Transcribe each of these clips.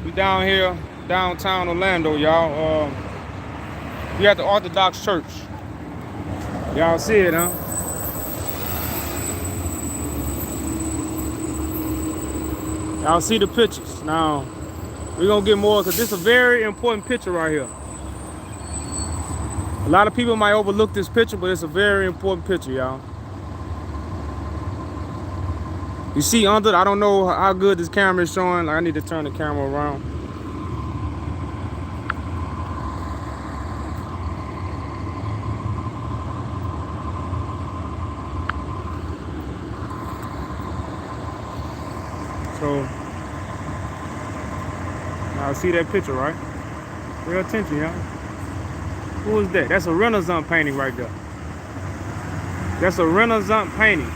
We down here, downtown Orlando, y'all. We at the Orthodox Church. Y'all see it, huh? Y'all see the pictures. Now, we're gonna get more because this is a very important picture right here. A lot of people might overlook this picture, but it's a very important picture, y'all. You see under, I don't know how good this camera is showing. Like, I need to turn the camera around. So, y'all see that picture, right? Pay attention, y'all. Who is that? That's a Renaissance painting right there. That's a Renaissance painting.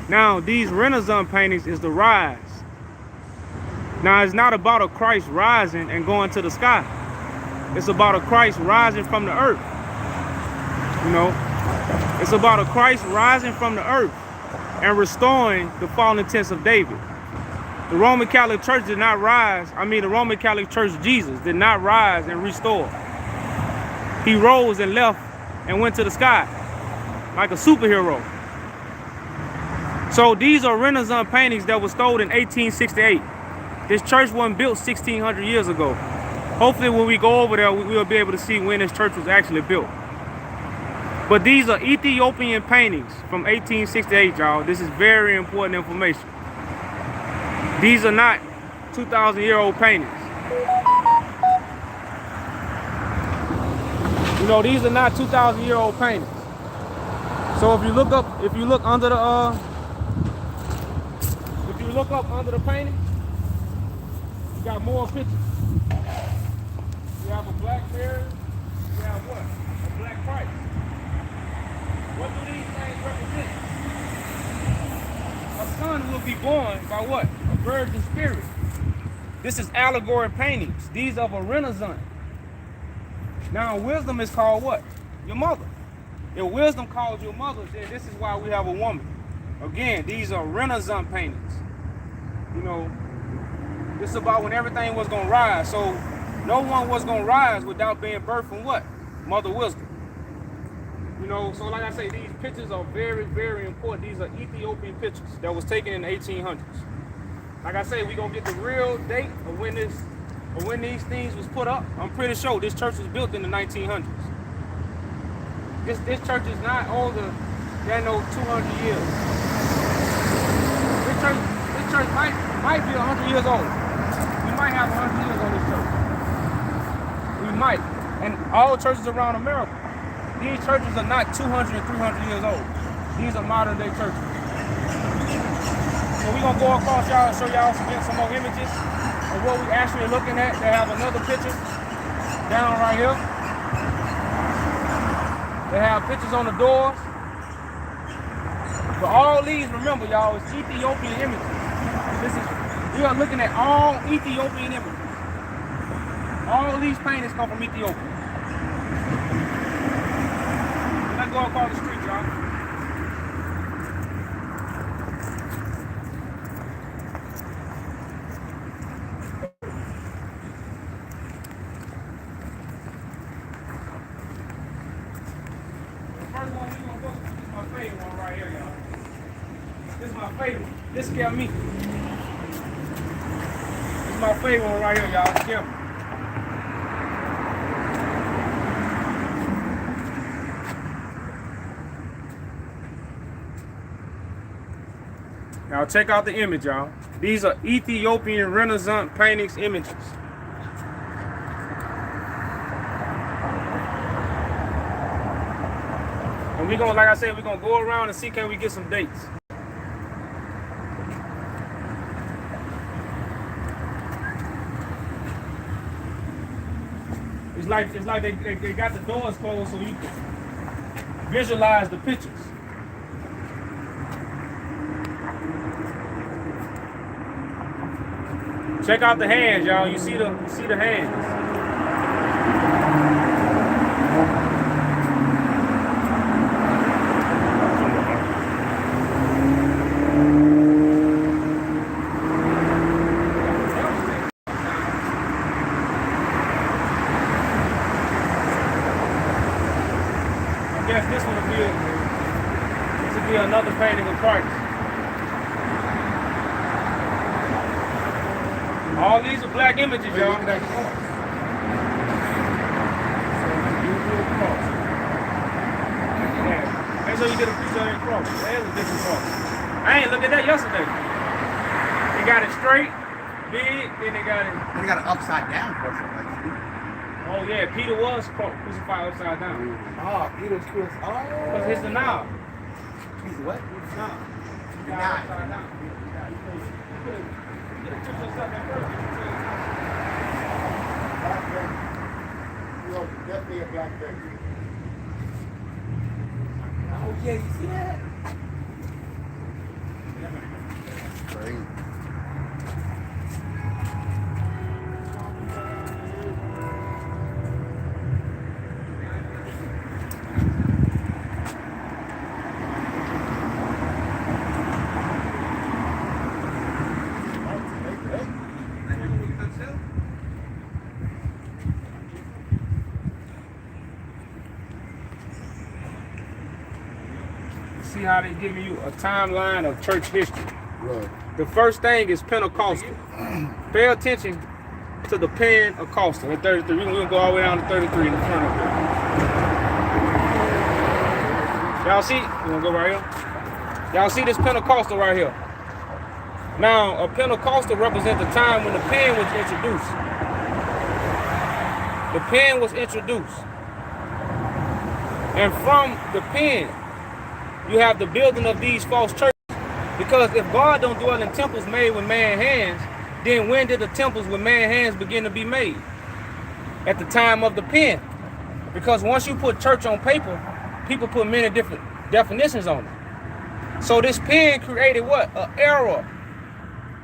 Now, these Renaissance paintings is the rise. Now, it's not about a Christ rising and going to the sky. It's about a Christ rising from the earth. You know, it's about a Christ rising from the earth and restoring the fallen tents of David. The Roman Catholic Church did not rise. The Roman Catholic Church, Jesus, did not rise and restore. He rose and left and went to the sky like a superhero. So these are Renaissance paintings that were stolen in 1868. This church wasn't built 1,600 years ago. Hopefully when we go over there, we'll be able to see when this church was actually built. But these are Ethiopian paintings from 1868, y'all. This is very important information. These are not 2,000-year-old paintings. You know, these are not 2,000-year-old paintings. So if you look up under the painting, you got more pictures. You have a black Mary. You have what? A black Christ. What do these things represent? A son will be born by what? A virgin spirit. This is allegory paintings. These are a Renaissance. Now, wisdom is called what? Your mother. If wisdom calls your mother, then this is why we have a woman. Again, these are Renaissance paintings. You know, this is about when everything was going to rise. So no one was going to rise without being birthed from what? Mother wisdom. You know, so like I say, these pictures are very, very important. These are Ethiopian pictures that was taken in the 1800s. Like I say, we're going to get the real date of when these things was put up. I'm pretty sure this church was built in the 1900s. This church is not older than no 200 years. This church might be 100 years old. We might have 100 years on this church. We might. And all churches around America, these churches are not 200 and 300 years old. These are modern day churches. So we're going to go across y'all and show y'all some more images of what we actually looking at. They have another picture down right here. They have pictures on the doors. But all these, remember y'all, is Ethiopian images. We are looking at all Ethiopian images. All these paintings come from Ethiopia. Let's go across the street, y'all. This scared me. This is my favorite one right here, y'all. It scared me. Now check out the image, y'all. These are Ethiopian Renaissance paintings images. And we're gonna, like I said, we're gonna go around and see can we get some dates. It's like they got the doors closed so you can visualize the pictures. Check out the hands, y'all. You see the hands. you another painting of Christ. All these are black images, y'all. Look at that cross. So the usual cross. Yeah. And so you get a piece of that cross. That is a different cross. I ain't looked at that yesterday. They got it straight, big, then they got it. They got an upside down cross. Oh yeah, Peter was crucified upside down. Oh, Peter's cross. Oh. Because his denial. He's what? His denial. Denial. Upside down. You could have took yourself at first. You're definitely a black baby. Oh yeah, you see that? Crazy. See how they give you a timeline of church history. Right. The first thing is Pentecostal. Pay attention to the Pentecostal at 33. We're going to go all the way down to 33 in the front of it. Y'all see? We're going to go right here. Y'all see this Pentecostal right here? Now, a Pentecostal represents the time when the pen was introduced. The pen was introduced. And from the pen, you have the building of these false churches. Because if God don't dwell in temples made with man's hands, then when did the temples with man's hands begin to be made? At the time of the pen. Because once you put church on paper, people put many different definitions on it. So this pen created what? An era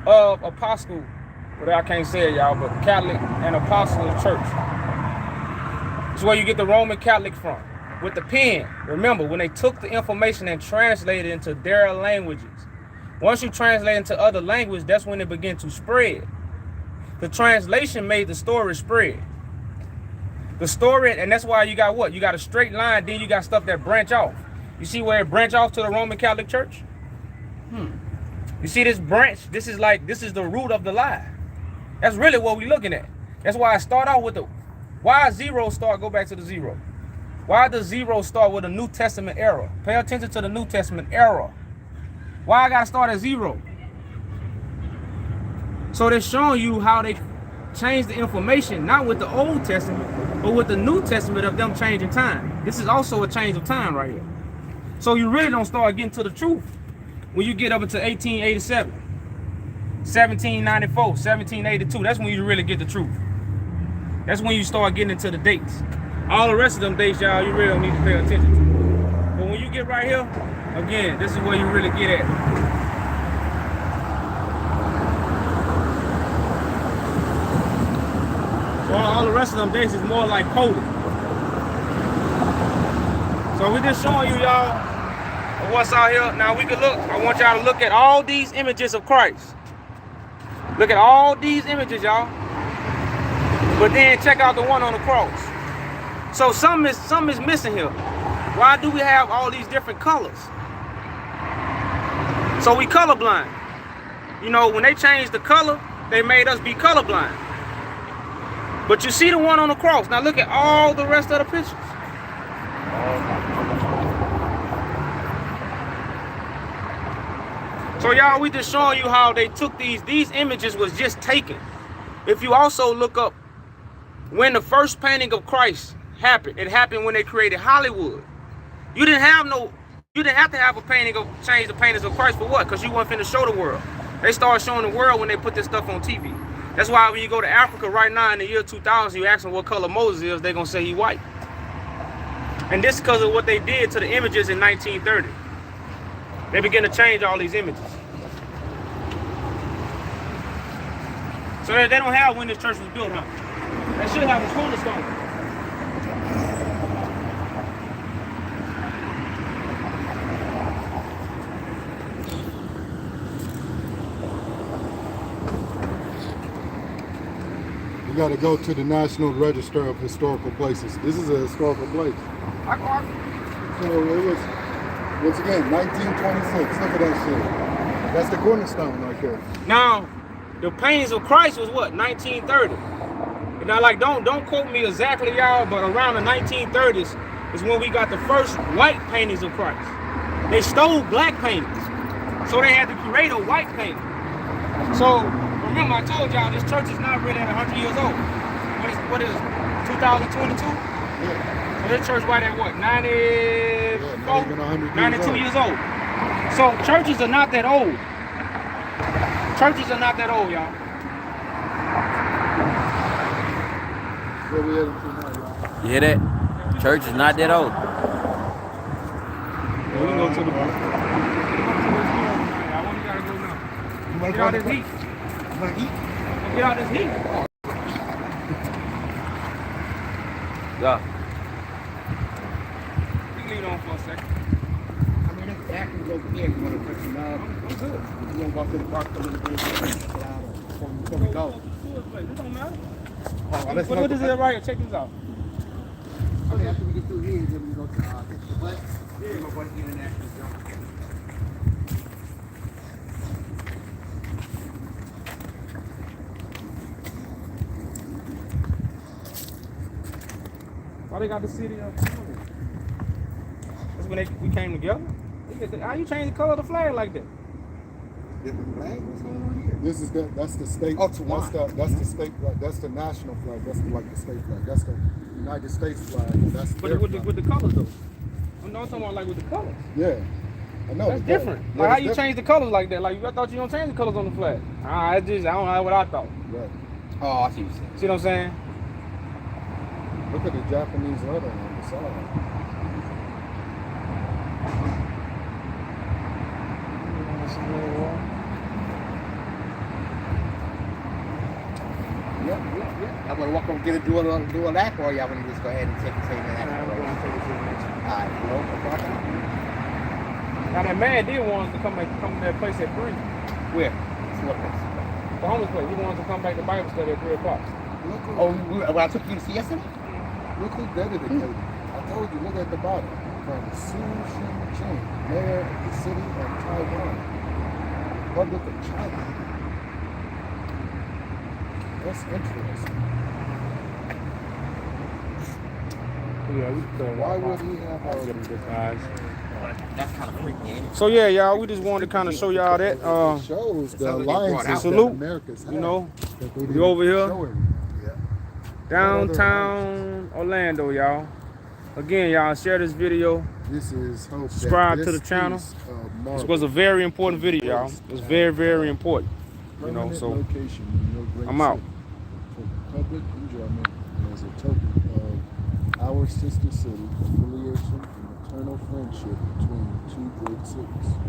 of apostle, but I can't say it, y'all, but Catholic and Apostolic Church. It's where you get the Roman Catholic from. With the pen, remember, when they took the information and translated it into their languages. Once you translate into other language, that's when it began to spread. The translation made the story spread. The story, and that's why you got what? You got a straight line, then you got stuff that branch off. You see where it branch off to the Roman Catholic Church? You see this branch? This is the root of the lie. That's really what we're looking at. That's why I start out with why zero start, go back to the zero. Why does zero start with a New Testament era? Pay attention to the New Testament era. Why I gotta start at zero? So they're showing you how they changed the information, not with the Old Testament, but with the New Testament of them changing time. This is also a change of time right here. So you really don't start getting to the truth when you get up into 1887, 1794, 1782. That's when you really get the truth. That's when you start getting into the dates. All the rest of them dates, y'all, you really don't need to pay attention to. But when you get right here, again, this is where you really get at. So all the rest of them dates is more like coded. So we're just showing you, y'all, what's out here. Now we can look. I want y'all to look at all these images of Christ. Look at all these images, y'all. But then check out the one on the cross. So something is missing here. Why do we have all these different colors? So we colorblind. You know, when they changed the color, they made us be colorblind. But you see the one on the cross. Now look at all the rest of the pictures. So y'all, we just showing you how they took these images was just taken. If you also look up when the first painting of Christ happened, it happened when they created Hollywood. You didn't have to have a painting of change the paintings of Christ for what? Because you weren't finna show the world. They started showing the world when they put this stuff on TV. That's why when you go to Africa right now in the year 2000, you ask them what color Moses is, they're gonna say he white. And this is because of what they did to the images in 1930. They began to change all these images. So they don't have when this church was built, huh? They should have a cornerstone. You got to go to the National Register of Historical Places. This is a historical place. So it was Once again, 1926. Look at that shit. That's the cornerstone right there. Now, the paintings of Christ was what? 1930. And now, like, don't quote me exactly, y'all, but around the 1930s is when we got the first white paintings of Christ. They stole black paintings, so they had to create a white painting. So remember, I told y'all this church is not really at 100 years old. What is 2022? Yeah. So this church right at what? 94? 92 years old. So churches are not that old. Churches are not that old, y'all. Where we heading to now, y'all? You hear that? Church is not that old. Yeah, we can go to the bar. I want you gotta go now. Get out this heat. You wanna eat? Get out this heat. Yeah. You can leave it on for a second. I mean, it's acting over here. You want to put some I'm good. you want to go to the park a little bit before we go. It don't matter. Oh, let's What is it right here? Check this out. Okay, after we get through here, then we go to the bus. We're going to go to the international jump. Why they got the city of Florida? That's when we came together. How you change the color of the flag like that? Different flag? What's going on here? This is that's the state. Oh, Tawana. That's the state flag. That's the national flag. That's like the state flag. That's the United States flag. That's But their with flag. the colors though. I'm not talking about like with the colors. Yeah, I know. That's but different. yeah, Like how it's you different. change the colors like that? Like I thought you don't change the colors on the flag. I don't know what I thought. Right. Oh, I see what you're saying. See what I'm saying? Look at the Japanese letter on the side. I want to walk over and do a lap, or y'all want to just go ahead and take the international race? All right, Now that man did want us to come to that place at 3. where? So what place? The homeless place. He wanted us to come back to Bible study at 3 o'clock. Look who, Oh, what I took you to see yesterday? look who dedicated. I told you. Look at the bottom. From Su Shin, mayor of the city of Taiwan, Republic of China. That's interesting. Yeah, we could. Why would he have all of this? That's kind of freaky, ain't it? So yeah, y'all, we just wanted to kind of show y'all that. It shows the alliances Salute. that America's You know, that they we didn't over here. show everyone. Downtown Orlando, y'all. Again, y'all, share this video. This is hope. Subscribe that to the this channel. piece of This marble was a very important video, y'all. It's very, very important. You know, permanent so location in your great I'm out. city for public enjoyment as a token of our sister city affiliation and eternal friendship between the two great cities.